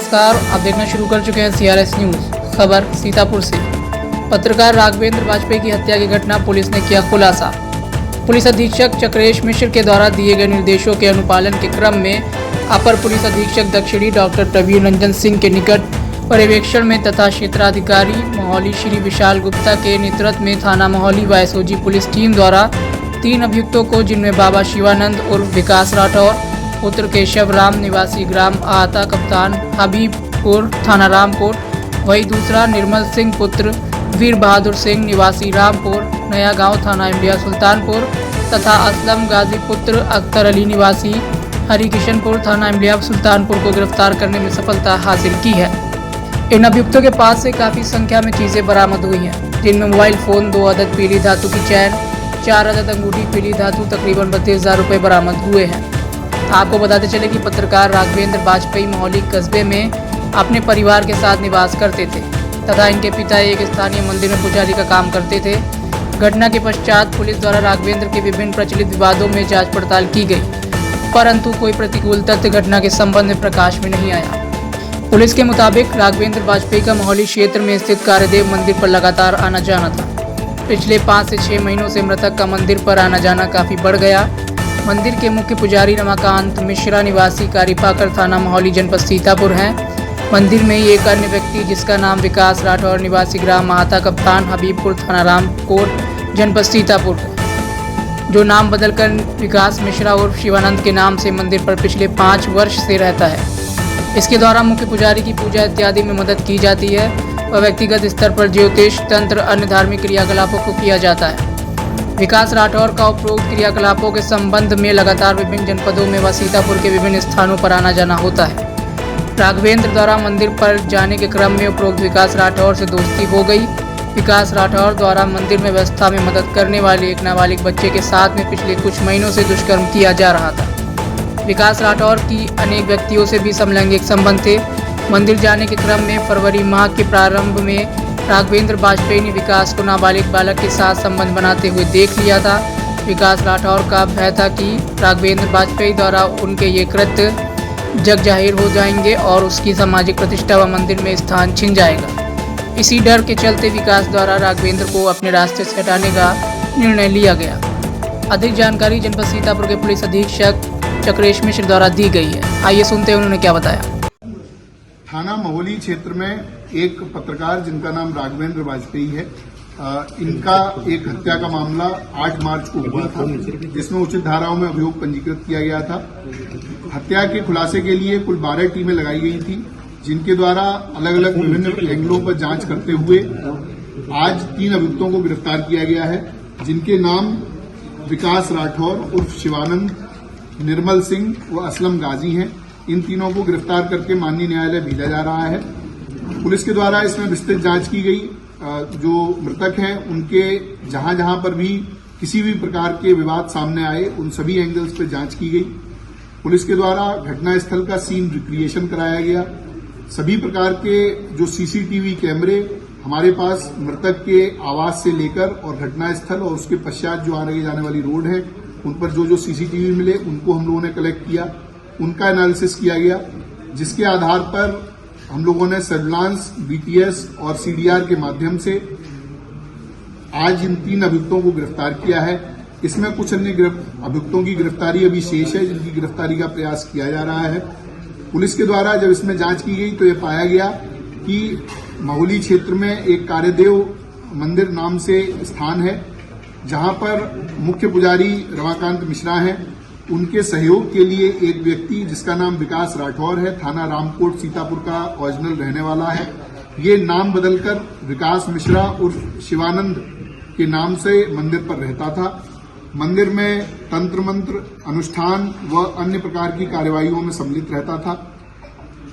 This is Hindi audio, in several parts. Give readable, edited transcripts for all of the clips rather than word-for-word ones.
नमस्कार, आप देखना शुरू कर चुके हैं CRS न्यूज। खबर सीतापुर से। पत्रकार राघवेंद्र वाजपेयी की हत्या की घटना, पुलिस ने किया खुलासा। पुलिस अधीक्षक चक्रेश मिश्र के द्वारा दिए गए निर्देशों के अनुपालन के क्रम में अपर पुलिस अधीक्षक दक्षिणी डॉक्टर प्रवीण रंजन सिंह के निकट पर्यवेक्षण में तथा क्षेत्राधिकारी मोहाली श्री विशाल गुप्ता के नेतृत्व में थाना मोहाली व SOG पुलिस टीम द्वारा 3 अभियुक्तों को, जिनमें बाबा शिवानंद उर्फ विकास राठौर, पुत्र केशव राम निवासी ग्राम आहता कप्तान हबीबपुर थाना रामकोट, वही दूसरा निर्मल सिंह पुत्र वीर बहादुर सिंह निवासी रामपुर नया गांव थाना इंडिया सुल्तानपुर तथा असलम गाजी पुत्र अख्तर अली निवासी हरिकिशनपुर थाना इंडिया सुल्तानपुर को गिरफ्तार करने में सफलता हासिल की है। इन अभियुक्तों के पास से काफ़ी संख्या में चीज़ें बरामद हुई हैं, जिनमें मोबाइल फ़ोन, 2 अदद पीली धातु की चैन, 4 अदद अंगूठी पीली धातु तकरीबन 32,000 रुपये बरामद हुए हैं। आपको बताते चले कि पत्रकार राघवेंद्र वाजपेयी मोहाली कस्बे में अपने परिवार के साथ निवास करते थे तथा इनके पिता एक स्थानीय मंदिर में पुजारी का काम करते थे। घटना के पश्चात पुलिस द्वारा राघवेंद्र के विभिन्न प्रचलित विवादों में जांच पड़ताल की गई, परंतु कोई प्रतिकूल तथ्य घटना के संबंध में प्रकाश में नहीं आया। पुलिस के मुताबिक राघवेंद्र वाजपेयी का मोहाली क्षेत्र में स्थित कार्यदेव मंदिर पर लगातार आना जाना था। पिछले 5 से 6 महीनों से मृतक का मंदिर पर आना जाना काफ़ी बढ़ गया। मंदिर के मुख्य पुजारी रमाकांत मिश्रा निवासी कारीपाकर थाना मोहाली जनपद सीतापुर हैं। मंदिर में ही एक अन्य व्यक्ति, जिसका नाम विकास राठौर निवासी ग्राम आहता कप्तान हबीबपुर थाना रामकोट जनपद सीतापुर, जो नाम बदलकर विकास मिश्रा उर्फ शिवानंद के नाम से मंदिर पर पिछले 5 वर्ष से रहता है। इसके द्वारा मुख्य पुजारी की पूजा इत्यादि में मदद की जाती है व व्यक्तिगत स्तर पर ज्योतिष, तंत्र, अन्य धार्मिक क्रियाकलापों को किया जाता है। विकास राठौर का उपरोक्त क्रियाकलापों के संबंध में लगातार विभिन्न जनपदों में व सीतापुर के विभिन्न स्थानों पर आना जाना होता है। राघवेंद्र द्वारा मंदिर पर जाने के क्रम में उपरोक्त विकास राठौर से दोस्ती हो गई। विकास राठौर द्वारा मंदिर में व्यवस्था में मदद करने वाले एक नाबालिग बच्चे के साथ में पिछले कुछ महीनों से दुष्कर्म किया जा रहा था। विकास राठौर की अनेक व्यक्तियों से भी समलैंगिक संबंध थे। मंदिर जाने के क्रम में फरवरी माह के प्रारंभ में राघवेंद्र वाजपेयी ने विकास को नाबालिग बालक के साथ संबंध बनाते हुए देख लिया था। विकास राठौर का भय था कि राघवेंद्र वाजपेयी द्वारा उनके ये कृत्य जग जाहिर हो जाएंगे और उसकी सामाजिक प्रतिष्ठा व मंदिर में स्थान छिन जाएगा। इसी डर के चलते विकास द्वारा राघवेंद्र को अपने रास्ते से हटाने का निर्णय लिया गया। अधिक जानकारी जनपद सीतापुर के पुलिस अधीक्षक चक्रेश मिश्र द्वारा दी गई है। आइए सुनते हैं उन्होंने क्या बताया। थाना मोहाली क्षेत्र में एक पत्रकार जिनका नाम राघवेंद्र वाजपेयी है, इनका एक हत्या का मामला 8 मार्च को हुआ था, जिसमें उचित धाराओं में अभियोग पंजीकृत किया गया था। हत्या के खुलासे के लिए कुल 12 टीमें लगाई गई थी, जिनके द्वारा अलग अलग विभिन्न एंगलों पर जांच करते हुए आज 3 अभियुक्तों को गिरफ्तार किया गया है, जिनके नाम विकास राठौर उर्फ शिवानंद, निर्मल सिंह व असलम गाजी हैं। इन तीनों को गिरफ्तार करके माननीय न्यायालय भेजा जा रहा है। पुलिस के द्वारा इसमें विस्तृत जांच की गई। जो मृतक हैं उनके जहां जहां पर भी किसी भी प्रकार के विवाद सामने आए, उन सभी एंगल्स पर जांच की गई। पुलिस के द्वारा घटनास्थल का सीन रिक्रिएशन कराया गया। सभी प्रकार के जो CCTV कैमरे हमारे पास मृतक के आवास से लेकर और घटनास्थल और उसके पश्चात जो आने जाने वाली रोड है, उन पर जो CCTV मिले उनको हम लोगों ने कलेक्ट किया, उनका एनालिसिस किया गया, जिसके आधार पर हम लोगों ने सर्विलांस, BTS और CDR के माध्यम से आज इन 3 अभियुक्तों को गिरफ्तार किया है। इसमें कुछ अन्य अभियुक्तों की गिरफ्तारी अभी शेष है, जिनकी गिरफ्तारी का प्रयास किया जा रहा है। पुलिस के द्वारा जब इसमें जांच की गई तो ये पाया गया कि मोहाली क्षेत्र में एक कार्यदेव मंदिर नाम से स्थान है, जहां पर मुख्य पुजारी रमाकांत मिश्रा हैं। उनके सहयोग के लिए एक व्यक्ति, जिसका नाम विकास राठौर है, थाना रामकोट सीतापुर का ओरिजिनल रहने वाला है, ये नाम बदलकर विकास मिश्रा उर्फ शिवानंद के नाम से मंदिर पर रहता था। मंदिर में तंत्र मंत्र, अनुष्ठान व अन्य प्रकार की कार्यवाहियों में सम्मिलित रहता था।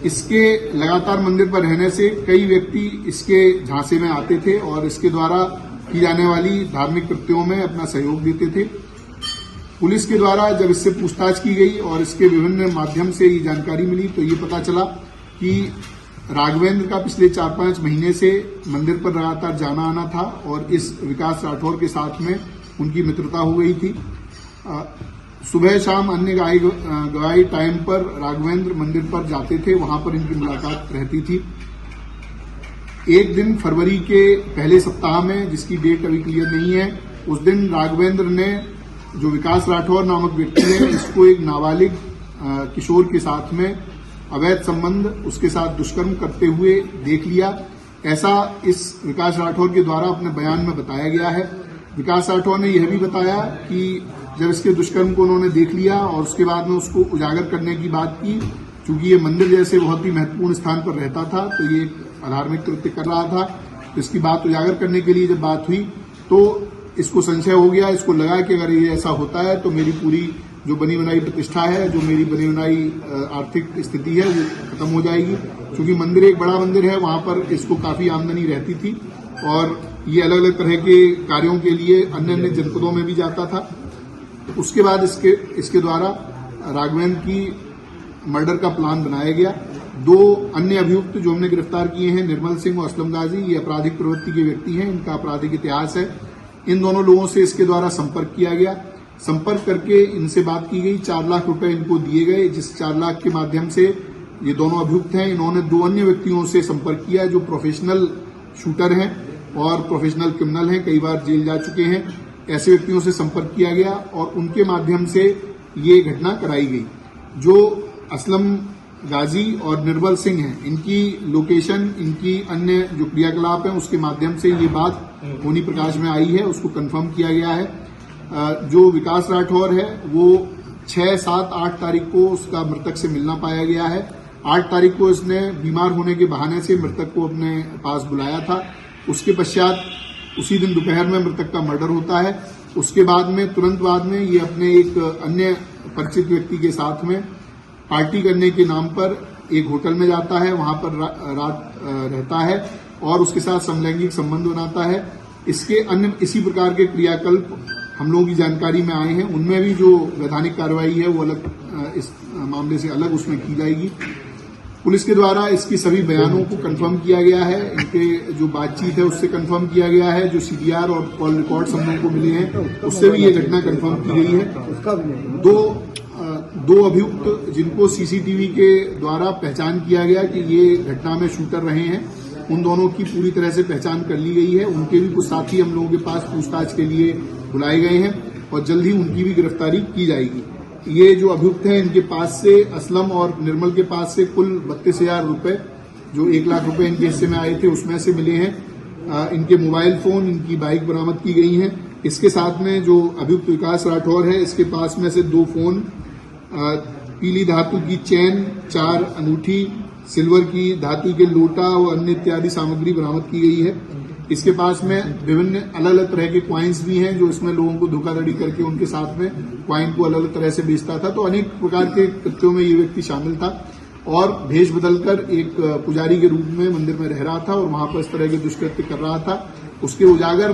इसके लगातार मंदिर पर रहने से कई व्यक्ति इसके झांसे में आते थे और इसके द्वारा की जाने वाली धार्मिक कृत्यों में अपना सहयोग देते थे। पुलिस के द्वारा जब इससे पूछताछ की गई और इसके विभिन्न माध्यम से ये जानकारी मिली तो ये पता चला कि राघवेंद्र का पिछले 4-5 महीने से मंदिर पर लगातार जाना आना था और इस विकास राठौर के साथ में उनकी मित्रता हो गई थी। सुबह शाम अन्य गवाही टाइम पर राघवेंद्र मंदिर पर जाते थे, वहां पर इनकी मुलाकात रहती थी। एक दिन फरवरी के पहले सप्ताह में, जिसकी डेट अभी क्लियर नहीं है, उस दिन राघवेंद्र ने, जो विकास राठौर नामक व्यक्ति है, इसको एक नाबालिग किशोर के साथ में अवैध संबंध, उसके साथ दुष्कर्म करते हुए देख लिया। ऐसा इस विकास राठौर के द्वारा अपने बयान में बताया गया है। विकास राठौर ने यह भी बताया कि जब इसके दुष्कर्म को उन्होंने देख लिया और उसके बाद में उसको उजागर करने की बात की, चूंकि ये मंदिर जैसे बहुत ही महत्वपूर्ण स्थान पर रहता था, तो ये अधार्मिक कृत्य कर रहा था। तो इसकी बात उजागर करने के लिए जब बात हुई तो इसको संशय हो गया, इसको लगा कि अगर ये ऐसा होता है तो मेरी पूरी जो बनी बनाई प्रतिष्ठा है, जो मेरी बनी बनाई आर्थिक स्थिति है, वो खत्म हो जाएगी। क्योंकि मंदिर एक बड़ा मंदिर है, वहां पर इसको काफी आमदनी रहती थी और ये अलग अलग तरह के कार्यों के लिए अन्य अन्य जनपदों में भी जाता था। उसके बाद इसके द्वारा राघवेंद्र की मर्डर का प्लान बनाया गया। दो अन्य अभियुक्त जो हमने गिरफ्तार किए हैं, निर्मल सिंह और असलम गाजी, ये आपराधिक प्रवृत्ति के व्यक्ति हैं, इनका आपराधिक इतिहास है। इन दोनों लोगों से इसके द्वारा संपर्क किया गया। संपर्क करके इनसे बात की गई, 4 लाख रुपए इनको दिए गए, जिस 4 लाख के माध्यम से ये दोनों अभियुक्त हैं, इन्होंने 2 अन्य व्यक्तियों से संपर्क किया जो प्रोफेशनल शूटर हैं और प्रोफेशनल क्रिमिनल हैं, कई बार जेल जा चुके हैं। ऐसे व्यक्तियों से संपर्क किया गया और उनके माध्यम से ये घटना कराई गई। जो असलम गाजी और निर्मल सिंह हैं, इनकी लोकेशन, इनकी अन्य जो क्रियाकलाप हैं, उसके माध्यम से ये बात होनी प्रकाश में आई है, उसको कंफर्म किया गया है। जो विकास राठौर है वो 6, 7, 8 तारीख को उसका मृतक से मिलना पाया गया है। 8 तारीख को इसने बीमार होने के बहाने से मृतक को अपने पास बुलाया था। उसके पश्चात उसी दिन दोपहर में मृतक का मर्डर होता है। उसके बाद में, तुरंत बाद में, ये अपने एक अन्य परिचित व्यक्ति के साथ में पार्टी करने के नाम पर एक होटल में जाता है, वहां पर रात रहता है और उसके साथ समलैंगिक संबंध बनाता है। इसके अन्य इसी प्रकार के क्रियाकल्प हम लोगों की जानकारी में आए हैं। उनमें भी जो वैधानिक कार्रवाई है वो अलग, इस मामले से अलग उसमें की जाएगी। पुलिस के द्वारा इसकी सभी बयानों को कंफर्म किया गया है, इनके जो बातचीत है उससे कंफर्म किया गया है, जो सीडीआर और कॉल रिकॉर्ड्स हम लोगों को मिले हैं उससे भी ये घटना कंफर्म की गई है। दो अभियुक्त जिनको सीसीटीवी के द्वारा पहचान किया गया कि ये घटना में शूटर रहे हैं, उन दोनों की पूरी तरह से पहचान कर ली गई है। उनके भी कुछ साथी हम लोगों के पास पूछताछ के लिए बुलाए गए हैं और जल्द ही उनकी भी गिरफ्तारी की जाएगी। ये जो अभियुक्त हैं, इनके पास से, असलम और निर्मल के पास से, कुल 32,000 रुपए, जो 1 लाख रुपए इनके हिस्से में आए थे, उसमें से मिले हैं। इनके मोबाइल फोन, इनकी बाइक बरामद की गई हैं। इसके साथ में जो अभियुक्त विकास राठौर है, इसके पास में से 2 फोन, पीली धातु की चैन, 4 अंगूठी, सिल्वर की धातु के लोटा और अन्य इत्यादि सामग्री बरामद की गई है। इसके पास में विभिन्न अलग अलग तरह के क्वाइंस भी हैं, जो इसमें लोगों को धोखाधड़ी करके उनके साथ में क्वाइन को अलग अलग तरह से बेचता था। तो अनेक प्रकार के कृत्यों में ये व्यक्ति शामिल था और भेष बदलकर एक पुजारी के रूप में मंदिर में रह रहा था और वहां पर इस तरह के दुष्कृत्य कर रहा था। उसके उजागर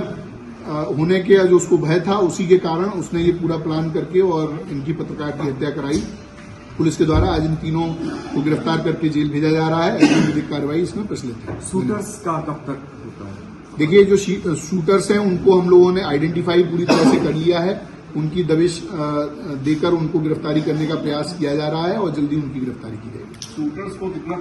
होने के जो उसको भय था, उसी के कारण उसने ये पूरा प्लान करके और इनकी पत्रकार की हत्या कराई। पुलिस के द्वारा आज इन तीनों को गिरफ्तार करके जेल भेजा जा रहा है। ऐसी विधिक कार्रवाई इसमें प्रचलित है। शूटर्स का कब तक होता है? देखिए, जो शूटर्स हैं उनको हम लोगों ने आइडेंटिफाई पूरी तरह से कर लिया है। उनकी दबिश देकर उनको गिरफ्तारी करने का प्रयास किया जा रहा है और जल्दी उनकी गिरफ्तारी की जाएगी। शूटर्स को कितना